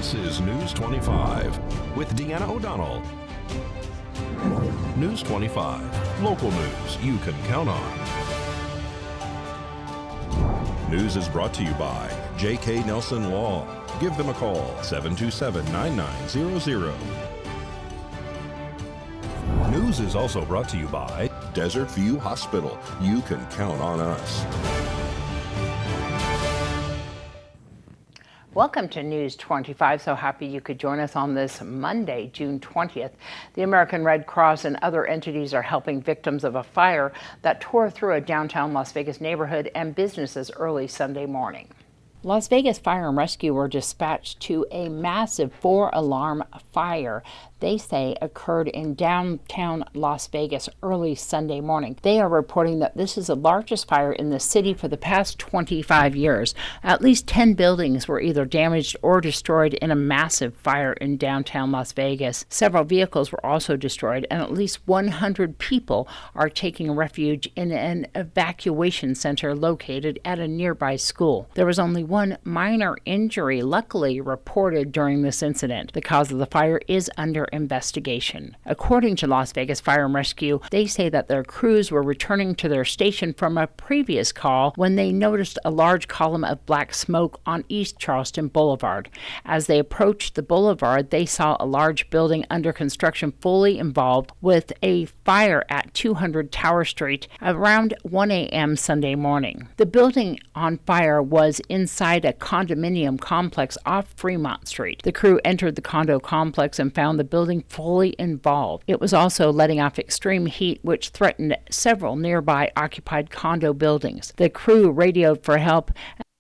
This is News 25 with Deanna O'Donnell. News 25, local news you can count on. News is brought to you by J.K. Nelson Law. Give them a call, 727-9900. News is also brought to you by Desert View Hospital. You can count on us. Welcome to News 25. So happy you could join us on this Monday, June 20th. The American Red Cross and other entities are helping victims of a fire that tore through a downtown Las Vegas neighborhood and businesses early Sunday morning. Las Vegas Fire and Rescue were dispatched to a massive 4-alarm fire they say occurred in downtown Las Vegas early Sunday morning. They are reporting that this is the largest fire in the city for the past 25 years. At least 10 buildings were either damaged or destroyed in a massive fire in downtown Las Vegas. Several vehicles were also destroyed, and at least 100 people are taking refuge in an evacuation center located at a nearby school. There was only one minor injury luckily reported during this incident. The cause of the fire is under investigation. According to Las Vegas Fire and Rescue, they say that their crews were returning to their station from a previous call when they noticed a large column of black smoke on East Charleston Boulevard. As they approached the boulevard, they saw a large building under construction fully involved with a fire at 200 Tower Street around 1 a.m. Sunday morning. The building on fire was inside a condominium complex off Fremont Street. The crew entered the condo complex and found the building fully involved. It was also letting off extreme heat, which threatened several nearby occupied condo buildings. The crew radioed for help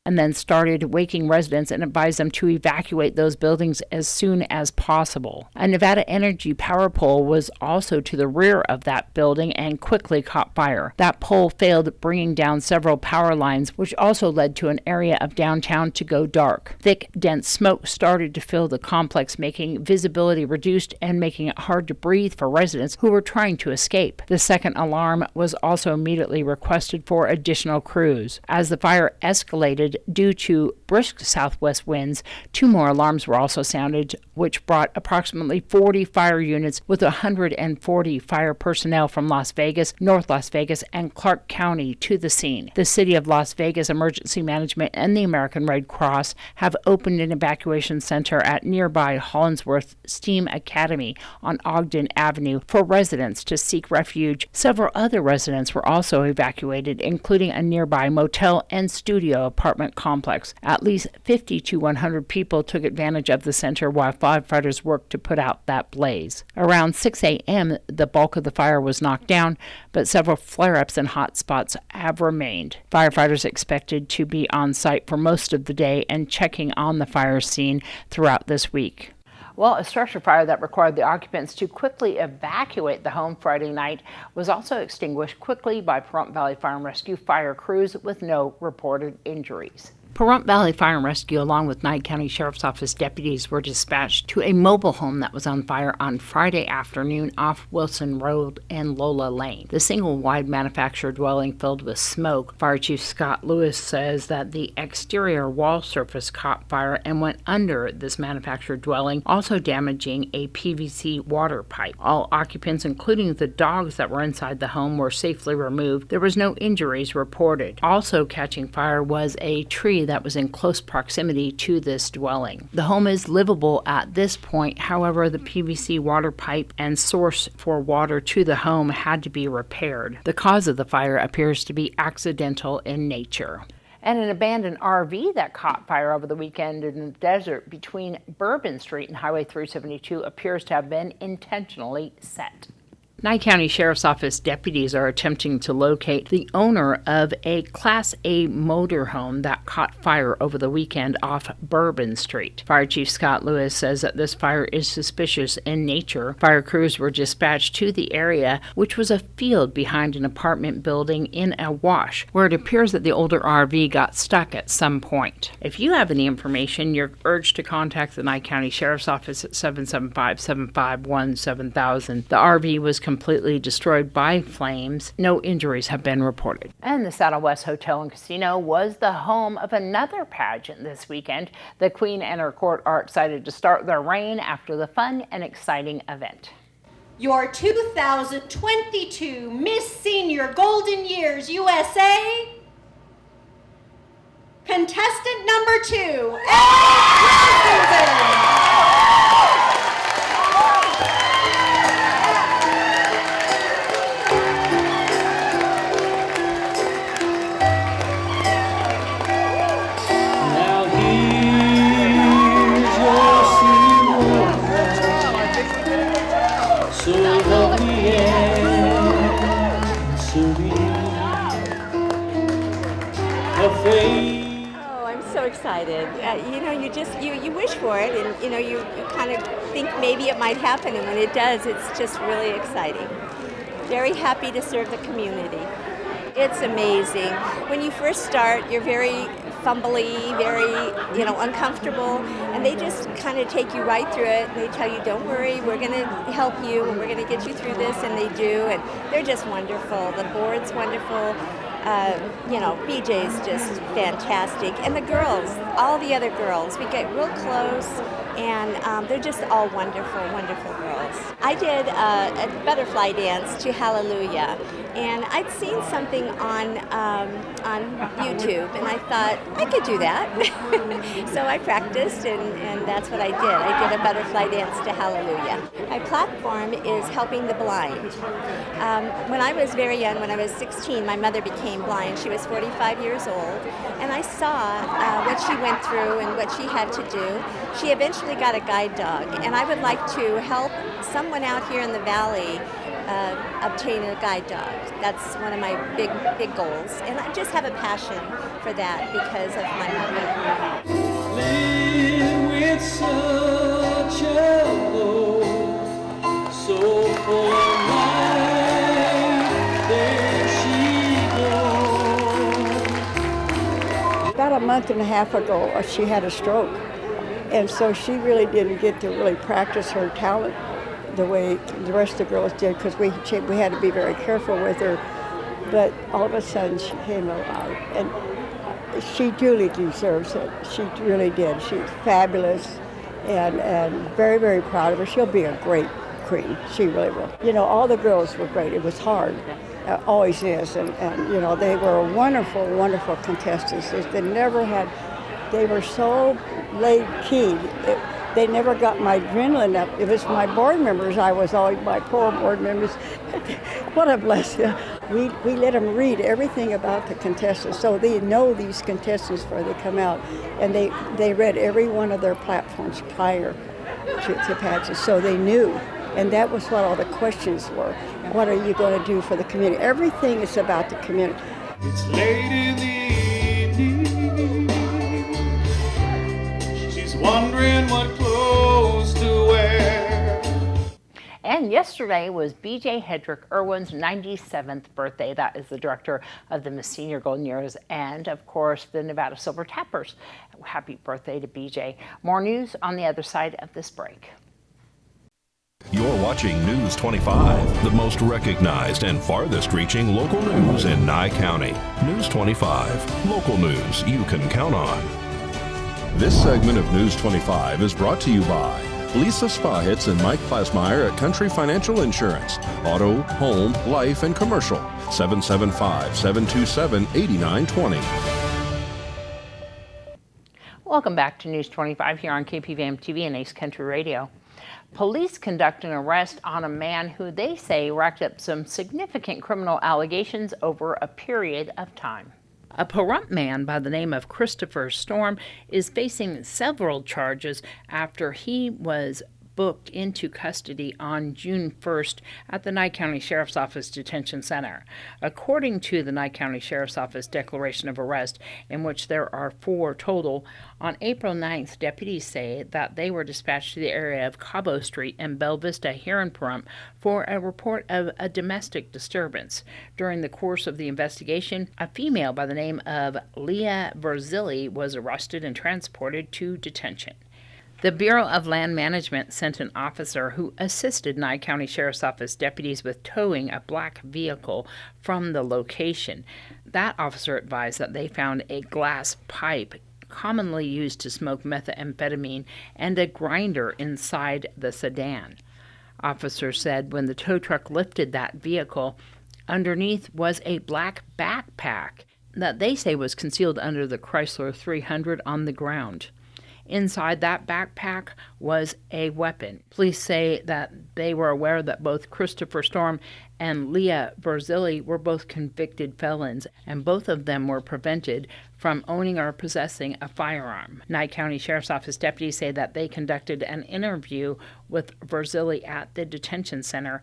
and then started waking residents and advised them to evacuate those buildings as soon as possible. A Nevada Energy power pole was also to the rear of that building and quickly caught fire. That pole failed, bringing down several power lines, which also led to an area of downtown to go dark. Thick, dense smoke started to fill the complex, making visibility reduced and making it hard to breathe for residents who were trying to escape. The second alarm was also immediately requested for additional crews. As the fire escalated, due to brisk southwest winds, 2 more alarms were also sounded, which brought approximately 40 fire units with 140 fire personnel from Las Vegas, North Las Vegas, and Clark County to the scene. The City of Las Vegas Emergency Management and the American Red Cross have opened an evacuation center at nearby Hollingsworth Steam Academy on Ogden Avenue for residents to seek refuge. Several other residents were also evacuated, including a nearby motel and studio apartment complex. At least 50 to 100 people took advantage of the center while firefighters worked to put out that blaze. Around 6 a.m., the bulk of the fire was knocked down, but several flare-ups and hot spots have remained. Firefighters expected to be on site for most of the day and checking on the fire scene throughout this week. Well, a structure fire that required the occupants to quickly evacuate the home Friday night was also extinguished quickly by Pahrump Valley Fire and Rescue fire crews with no reported injuries. Pahrump Valley Fire and Rescue, along with Nye County Sheriff's Office deputies, were dispatched to a mobile home that was on fire on Friday afternoon off Wilson Road and Lola Lane. The single-wide manufactured dwelling filled with smoke. Fire Chief Scott Lewis says that the exterior wall surface caught fire and went under this manufactured dwelling, also damaging a PVC water pipe. All occupants, including the dogs that were inside the home, were safely removed. There was no injuries reported. Also catching fire was a tree that was in close proximity to this dwelling. The home is livable at this point. However, the PVC water pipe and source for water to the home had to be repaired. The cause of the fire appears to be accidental in nature. And an abandoned RV that caught fire over the weekend in the desert between Bourbon Street and Highway 372 appears to have been intentionally set. Nye County Sheriff's Office deputies are attempting to locate the owner of a Class A motorhome that caught fire over the weekend off Bourbon Street. Fire Chief Scott Lewis says that this fire is suspicious in nature. Fire crews were dispatched to the area, which was a field behind an apartment building in a wash, where it appears that the older RV got stuck at some point. If you have any information, you're urged to contact the Nye County Sheriff's Office at 775-751-7000. The RV was completely completely destroyed by flames. No injuries have been reported. And the Saddle West Hotel and Casino was the home of another pageant this weekend. The Queen and her court are excited to start their reign after the fun and exciting event. Your 2022 Miss Senior Golden Years USA contestant number 2, Oh, I'm so excited. You know, you wish for it, and you know, you kind of think maybe it might happen, and when it does, it's just really exciting. Very happy to serve the community. It's amazing. When you first start, you're very fumbly, very, uncomfortable, and they just kind of take you right through it, and they tell you, don't worry, we're going to help you, and we're going to get you through this, and they do, and they're just wonderful. The board's wonderful. BJ's just fantastic. And the girls, all the other girls, we get real close, and they're just all wonderful, wonderful girls. I did a butterfly dance to Hallelujah, and I'd seen something on YouTube, and I thought, I could do that. So I practiced, and that's what I did. I did a butterfly dance to Hallelujah. My platform is helping the blind. When I was very young, when I was 16, my mother became blind. She was 45 years old, and I saw what she went through and what she had to do. She eventually got a guide dog, and I would like to help someone out here in the valley obtain a guide dog. That's one of my big goals, and I just have a passion for that because of my mother. Live with such a low, so full of life, there she goes. About a month and a half ago, she had a stroke, and so she really didn't get to really practice her talent the way the rest of the girls did, because we had to be very careful with her. But all of a sudden she came alive, and she truly deserves it. She really did. She's fabulous, and very, very proud of her. She'll be a great queen. She really will. You know, all the girls were great. It was hard. Always is, and they were wonderful, wonderful contestants. They were so laid-key. They never got my adrenaline up. It was my board members. I was always my poor board members. What a blessing. We let them read everything about the contestants, so they know these contestants before they come out, and they read every one of their platforms prior to pageants, so they knew. And that was what all the questions were. What are you going to do for the community? Everything is about the community. It's late in the evening. She's wondering what clothes to wear. And yesterday was B.J. Hedrick Irwin's 97th birthday. That is the director of the Miss Senior Golden Years and, of course, the Nevada Silver Tappers. Happy birthday to B.J. More news on the other side of this break. You're watching News 25, the most recognized and farthest reaching local news in Nye County. News 25, local news you can count on. This segment of News 25 is brought to you by Lisa Spahitz and Mike Plasmeyer at Country Financial Insurance. Auto, home, life, and commercial. 775-727-8920. Welcome back to News 25 here on KPVM TV and Ace Country Radio. Police conduct an arrest on a man who they say racked up some significant criminal allegations over a period of time. A Pahrump man by the name of Christopher Storm is facing several charges after he was booked into custody on June 1st at the Nye County Sheriff's Office Detention Center. According to the Nye County Sheriff's Office declaration of arrest, in which there are 4 total, on April 9th, deputies say that they were dispatched to the area of Cabo Street and Bella Vista here in Pahrump for a report of a domestic disturbance. During the course of the investigation, a female by the name of Leah Verzilli was arrested and transported to detention. The Bureau of Land Management sent an officer who assisted Nye County Sheriff's Office deputies with towing a black vehicle from the location. That officer advised that they found a glass pipe commonly used to smoke methamphetamine and a grinder inside the sedan. Officers said when the tow truck lifted that vehicle, underneath was a black backpack that they say was concealed under the Chrysler 300 on the ground. Inside that backpack was a weapon. Police say that they were aware that both Christopher Storm and Leah Barzilli were both convicted felons, and both of them were prevented from owning or possessing a firearm. Nye County Sheriff's Office deputies say that they conducted an interview with Barzilli at the detention center,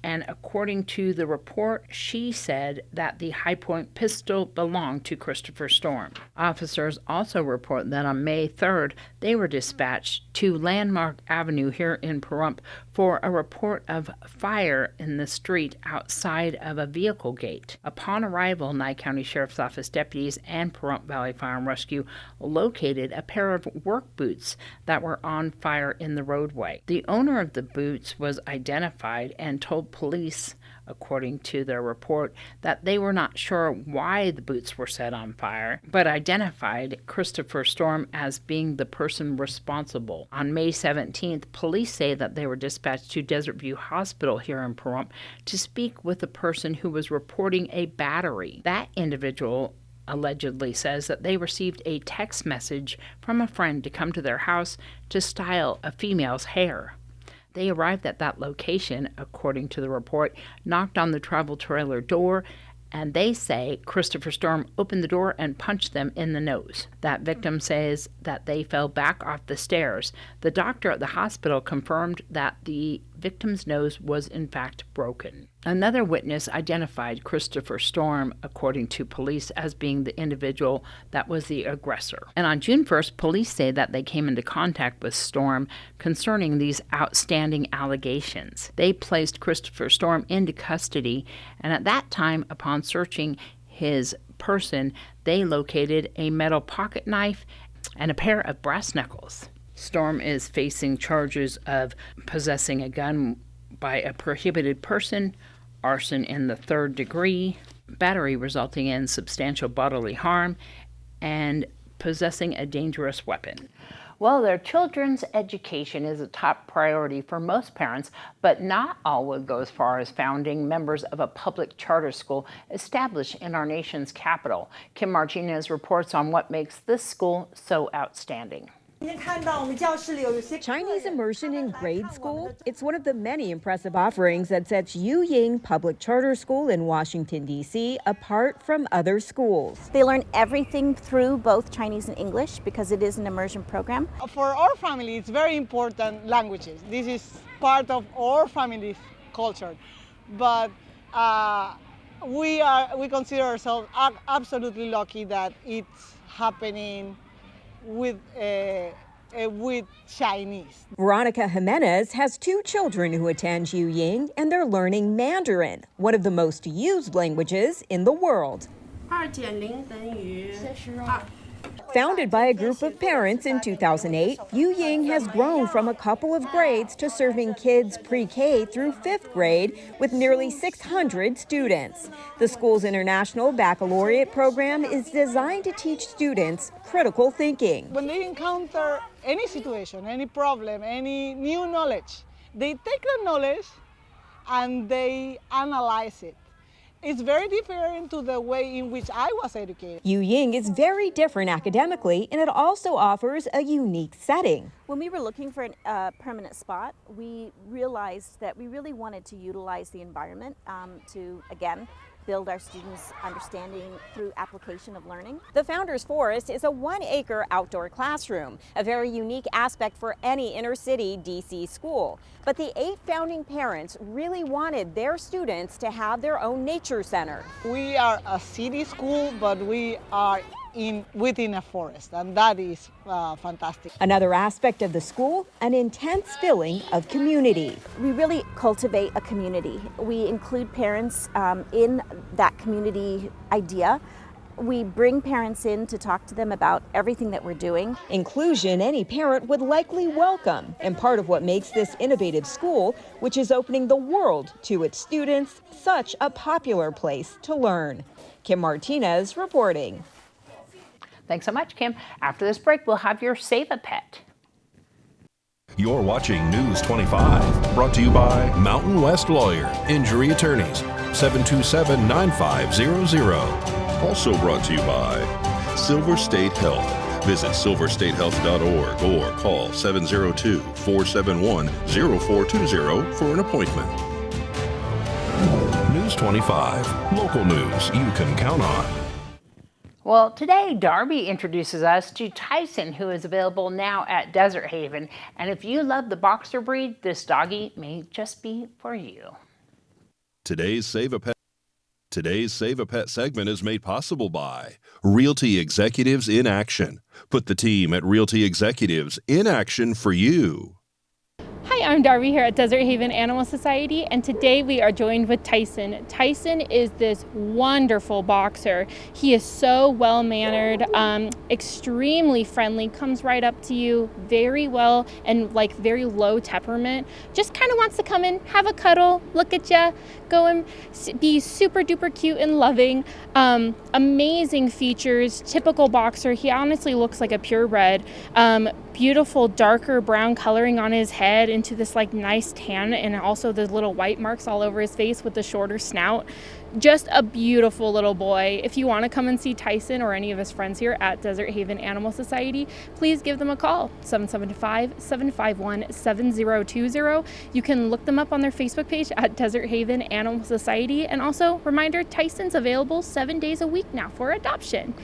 and according to the report, she said that the Hi-Point pistol belonged to Christopher Storm. Officers also report that on May 3rd, they were dispatched to Landmark Avenue here in Pahrump for a report of fire in the street outside of a vehicle gate. Upon arrival, Nye County Sheriff's Office deputies and Pahrump Valley Fire and Rescue located a pair of work boots that were on fire in the roadway. The owner of the boots was identified and told police, according to their report, that they were not sure why the boots were set on fire, but identified Christopher Storm as being the person responsible. On May 17th, police say that they were dispatched to Desert View Hospital here in Pahrump to speak with the person who was reporting a battery. That individual allegedly says that they received a text message from a friend to come to their house to style a female's hair. They arrived at that location, according to the report, knocked on the travel trailer door, and they say Christopher Storm opened the door and punched them in the nose. That victim says that they fell back off the stairs. The doctor at the hospital confirmed that the victim's nose was in fact broken. Another witness identified Christopher Storm, according to police, as being the individual that was the aggressor. And on June 1st, police say that they came into contact with Storm concerning these outstanding allegations. They placed Christopher Storm into custody, and at that time, upon searching his person, they located a metal pocket knife and a pair of brass knuckles. Storm is facing charges of possessing a gun by a prohibited person, arson in the 3rd degree, battery resulting in substantial bodily harm, and possessing a dangerous weapon. Well, their children's education is a top priority for most parents, but not all would go as far as founding members of a public charter school established in our nation's capital. Kim Martinez reports on what makes this school so outstanding. Chinese immersion in grade school? It's one of the many impressive offerings that sets Ying Public Charter School in Washington, D.C. apart from other schools. They learn everything through both Chinese and English because it is an immersion program. For our family, it's very important languages. This is part of our family's culture. But we consider ourselves absolutely lucky that it's happening with Chinese. Veronica Jimenez has 2 children who attend Ying, and they're learning Mandarin, one of the most used languages in the world. Founded by a group of parents in 2008, Ying has grown from a couple of grades to serving kids pre-K through 5th grade with nearly 600 students. The school's international baccalaureate program is designed to teach students critical thinking. When they encounter any situation, any problem, any new knowledge, they take the knowledge and they analyze it. It's very different to the way in which I was educated. Ying is very different academically, and it also offers a unique setting. When we were looking for a permanent spot, we realized that we really wanted to utilize the environment to, again, build our students' understanding through application of learning. The Founders Forest is a 1-acre outdoor classroom, a very unique aspect for any inner-city D.C. school. But the 8 founding parents really wanted their students to have their own nature center. We are a city school, but we are within a forest, and that is fantastic. Another aspect of the school, an intense feeling of community. We really cultivate a community. We include parents in that community idea, We bring parents in to talk to them about everything that we're doing. Inclusion any parent would likely welcome, and part of what makes this innovative school, which is opening the world to its students, such a popular place to learn. Kim Martinez reporting. Thanks so much, Kim. After this break, we'll have your Save a Pet. You're watching News 25, brought to you by Mountain West Lawyer, Injury Attorneys, 727-9500. Also brought to you by Silver State Health. Visit silverstatehealth.org or call 702-471-0420 for an appointment. News 25, local news you can count on. Well, today, Darby introduces us to Tyson, who is available now at Desert Haven. And if you love the boxer breed, this doggy may just be for you. Today's Save a Pet segment is made possible by Realty Executives in Action. Put the team at Realty Executives in action for you. Hi, I'm Darby here at Desert Haven Animal Society, and today we are joined with Tyson. Tyson is this wonderful boxer. He is so well-mannered, extremely friendly, comes right up to you very well, and like very low temperament. Just kind of wants to come in, have a cuddle, look at you, go and be super duper cute and loving. Amazing features, typical boxer. He honestly looks like a purebred. Beautiful darker brown coloring on his head into this like nice tan, and also the little white marks all over his face with the shorter snout. Just a beautiful little boy. If you want to come and see Tyson or any of his friends here at Desert Haven Animal Society, please give them a call, 775-751-7020. You can look them up on their Facebook page at Desert Haven Animal Society. And also, reminder, Tyson's available 7 days a week now for adoption.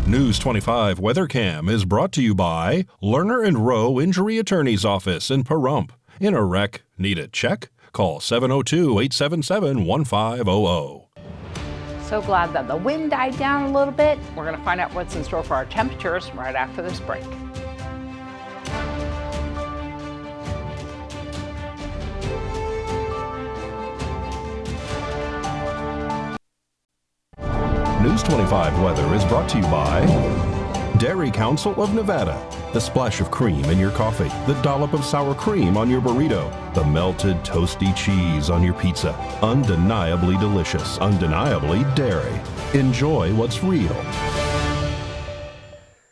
News 25 Weather Cam is brought to you by Lerner and Rowe Injury Attorney's Office in Pahrump. In a wreck, need a check? Call 702-877-1500. So glad that the wind died down a little bit. We're going to find out what's in store for our temperatures right after this break. News 25 weather is brought to you by Dairy Council of Nevada. The splash of cream in your coffee, the dollop of sour cream on your burrito, the melted toasty cheese on your pizza. Undeniably delicious, undeniably dairy. Enjoy what's real.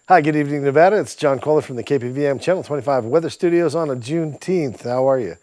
Hi, good evening, Nevada. It's John Kohler from the KPVM Channel 25 Weather Studios on a Juneteenth. How are you?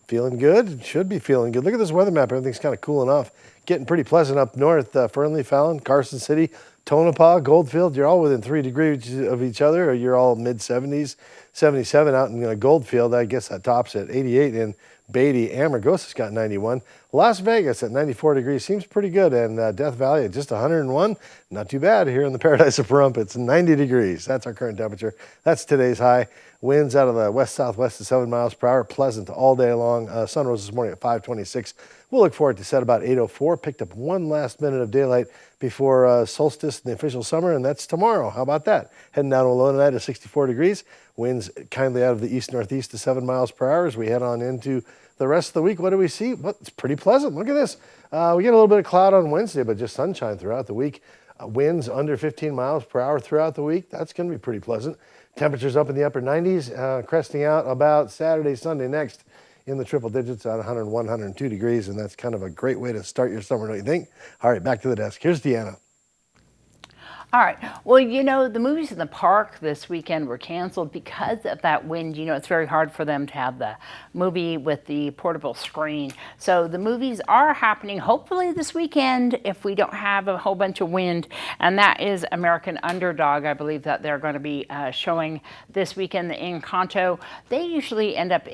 Feeling good? Should be feeling good. Look at this weather map. Everything's kind of cooling off. Getting pretty pleasant up north. Fernley, Fallon, Carson City, Tonopah, Goldfield. You're all within 3 degrees of each other, or you're all mid-70s. 77 out in Goldfield. I guess that tops at 88 in Beatty. Amargosa's got 91. Las Vegas at 94 degrees. Seems pretty good. And Death Valley at just 101. Not too bad here in the Paradise of Pahrump. It's 90 degrees. That's our current temperature. That's today's high. Winds out of the west-southwest at 7 miles per hour. Pleasant all day long. Sun rose this morning at 5:26. We'll look forward to set about 8:04. Picked up one last minute of daylight before solstice in the official summer, and that's tomorrow. How about that? Heading down to low tonight at 64 degrees. Winds kindly out of the east-northeast to 7 miles per hour as we head on into the rest of the week. What do we see? Well, it's pretty pleasant. Look at this. We get a little bit of cloud on Wednesday, but just sunshine throughout the week. Winds under 15 miles per hour throughout the week. That's going to be pretty pleasant. Temperatures up in the upper 90s, cresting out about Saturday, Sunday next in the triple digits at 101, 102 degrees, and that's kind of a great way to start your summer, don't you think? All right, back to the desk. Here's Deanna. All right. Well, you know, the movies in the park this weekend were canceled because of that wind. You know, it's very hard for them to have the movie with the portable screen. So the movies are happening hopefully this weekend if we don't have a whole bunch of wind. And that is American Underdog. I believe that they're going to be showing this weekend, the Encanto. They usually end up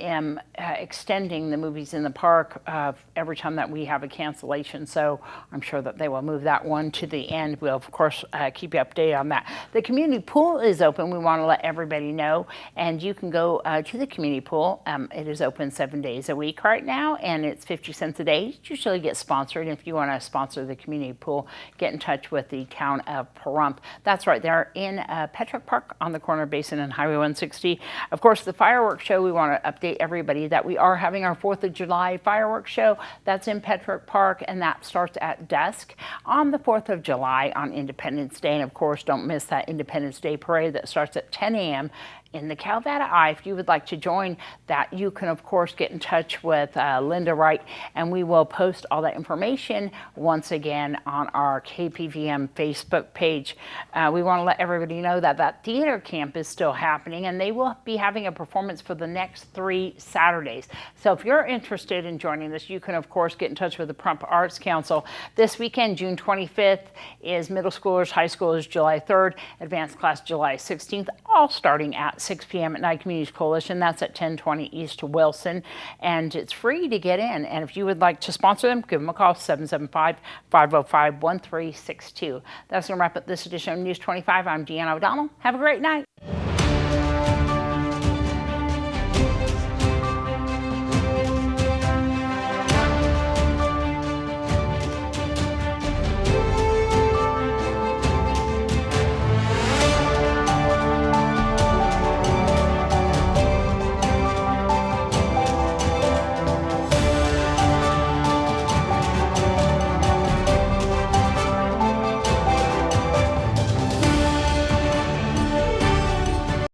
extending the movies in the park every time that we have a cancellation. So I'm sure that they will move that one to the end. We'll, of course, keep keep you updated on that. The community pool is open. We want to let everybody know, and you can go to the community pool. It is open 7 days a week right now, and it's 50 cents a day. It usually gets sponsored. If you want to sponsor the community pool, get in touch with the town of Pahrump. That's right there in Petrick Park on the corner of Basin and Highway 160. Of course, the fireworks show, we want to update everybody that we are having our 4th of July fireworks show. That's in Petrick Park, and that starts at dusk on the 4th of July on Independence Day. And of course, don't miss that Independence Day parade that starts at 10 a.m. in the Calvada Eye. If you would like to join that, you can of course get in touch with Linda Wright, and we will post all that information once again on our KPVM Facebook page. We want to let everybody know that that theater camp is still happening, and they will be having a performance for the next 3 Saturdays. So if you're interested in joining this, you can of course get in touch with the Pahrump Arts Council. This weekend, June 25th, is middle schoolers, high schoolers July 3rd, advanced class July 16th, all starting at 6 p.m. at Nye Communities Coalition. That's at 1020 East Wilson, and it's free to get in. And if you would like to sponsor them, give them a call, 775-505-1362. That's going to wrap up this edition of News 25. I'm Deanna O'Donnell. Have a great night.